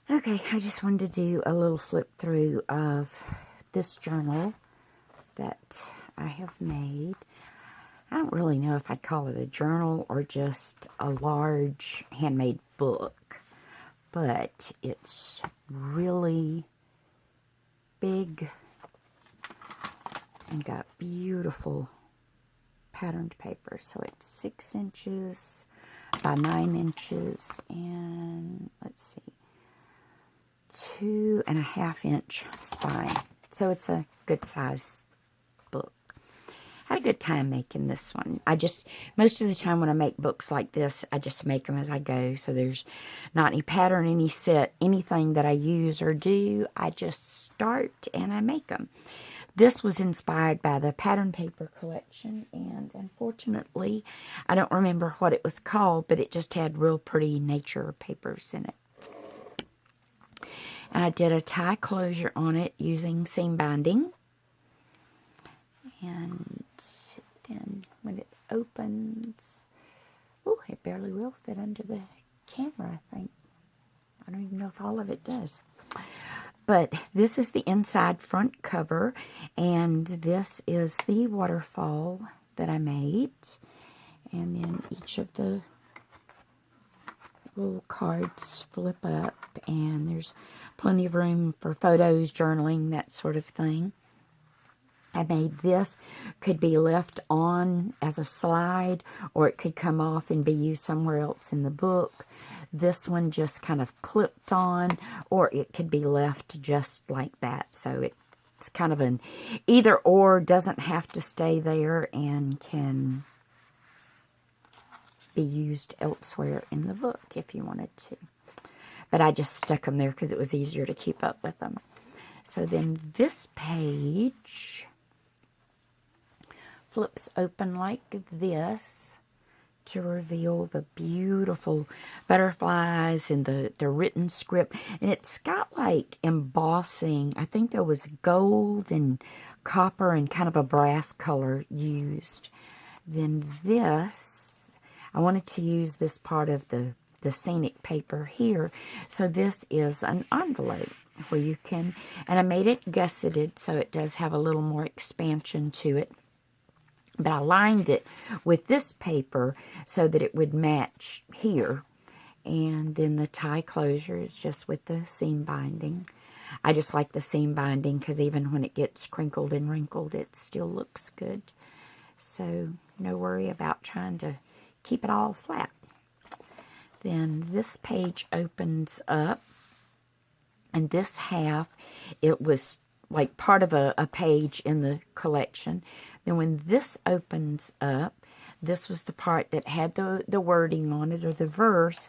Okay, I just wanted to do a little flip through of this journal that I have made. I don't really know if I'd call it a journal or just a large handmade book, but it's really big and got beautiful patterned paper. So it's 6 inches by 9 inches and let's see, 2.5 inch spine. So it's a good size book. I had a good time making this one. Most of the time when I make books like this, I just make them as I go. So there's not any pattern, any set, anything that I use or do. I just start and I make them. This was inspired by the pattern paper collection, and unfortunately, I don't remember what it was called, but it just had real pretty nature papers in it. And I did a tie closure on it using seam binding. And then when it opens, oh, it barely will fit under the camera, I think. I don't even know if all of it does. But this is the inside front cover, and this is the waterfall that I made. And then each of the little cards flip up, and there's plenty of room for photos, journaling, that sort of thing. I made this, could be left on as a slide, or it could come off and be used somewhere else in the book. This one just kind of clipped on, or it could be left just like that. So it's kind of an either or, doesn't have to stay there and can be used elsewhere in the book if you wanted to. But I just stuck them there because it was easier to keep up with them. So then this page flips open like this to reveal the beautiful butterflies and the written script. And it's got like embossing. I think there was gold and copper and kind of a brass color used. Then this, I wanted to use this part of the scenic paper here. So this is an envelope where you can, and I made it gusseted so it does have a little more expansion to it. But I lined it with this paper so that it would match here. And then the tie closure is just with the seam binding. I just like the seam binding because even when it gets crinkled and wrinkled, it still looks good. So no worry about trying to keep it all flat. Then this page opens up. And this half, it was like part of a page in the collection. Then when this opens up, this was the part that had the wording on it, or the verse.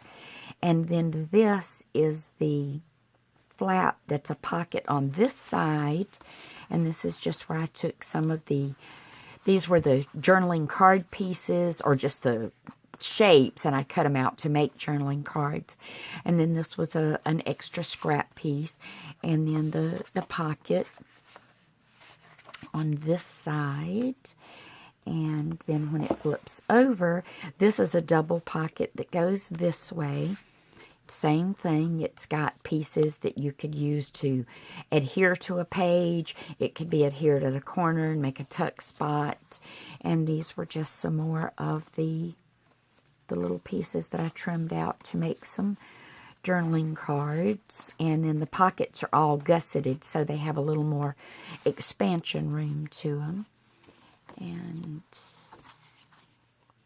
And then this is the flap that's a pocket on this side. And this is just where I took some of these were the journaling card pieces, or just the shapes, and I cut them out to make journaling cards. And then this was an extra scrap piece. And then the pocket on this side. And then when it flips over, this is a double pocket that goes this way. Same thing, it's got pieces that you could use to adhere to a page. It could be adhered at a corner and make a tuck spot. And these were just some more of the little pieces that I trimmed out to make some journaling cards. And then the pockets are all gusseted, so they have a little more expansion room to them. And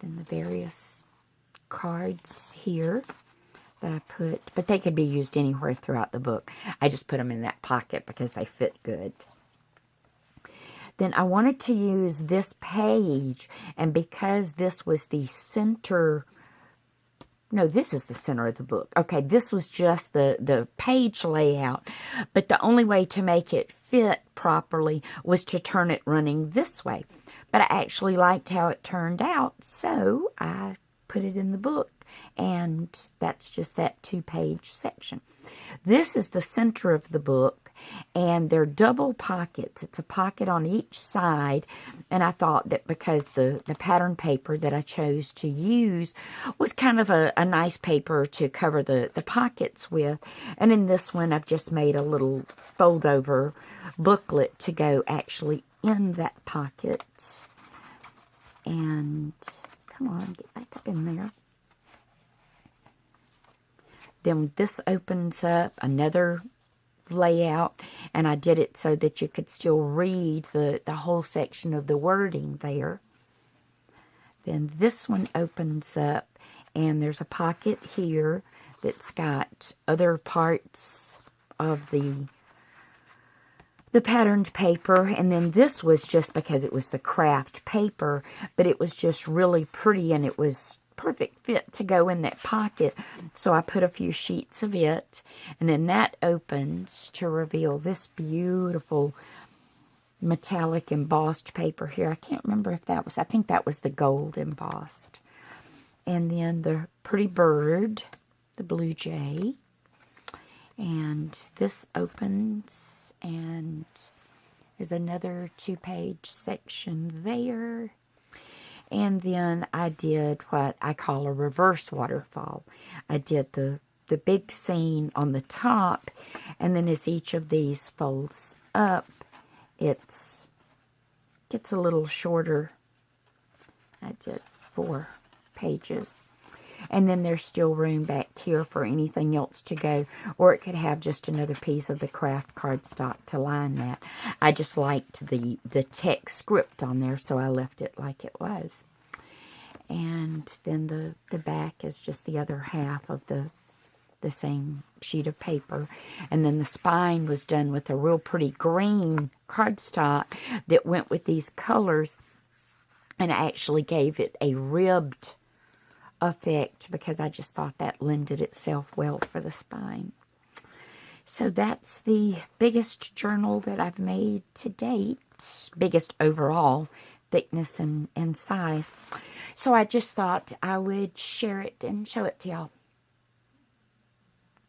then the various cards here that I put, but they could be used anywhere throughout the book. I just put them in that pocket because they fit good. Then I wanted to use this page, and because this was the center, no, this is the center of the book. Okay, this was just the page layout, but the only way to make it fit properly was to turn it running this way. But I actually liked how it turned out, so I put it in the book and that's just that 2-page section. This is the center of the book, and they're double pockets. It's a pocket on each side, and I thought that because the pattern paper that I chose to use was kind of a nice paper to cover the pockets with. And in this one, I've just made a little fold-over booklet to go actually in that pocket. And come on, get back up in there. Then this opens up another layout, and I did it so that you could still read the whole section of the wording there. Then this one opens up, and there's a pocket here that's got other parts of the patterned paper. And then this was just because it was the kraft paper, but it was just really pretty, and it was perfect fit to go in that pocket. So I put a few sheets of it, and then that opens to reveal this beautiful metallic embossed paper here. I can't remember if that was, I think that was the gold embossed. And then the pretty bird, the blue jay. And this opens, and there's another 2-page section there. And then I did what I call a reverse waterfall. I did the big scene on the top, and then as each of these folds up, it gets a little shorter. I did 4 pages. And then there's still room back here for anything else to go, or it could have just another piece of the kraft cardstock to line that. I just liked the text script on there, so I left it like it was. And then the back is just the other half of the same sheet of paper. And then the spine was done with a real pretty green cardstock that went with these colors, and I actually gave it a ribbed effect because I just thought that lended itself well for the spine. So that's the biggest journal that I've made to date, biggest overall thickness and size. So I just thought I would share it and show it to y'all.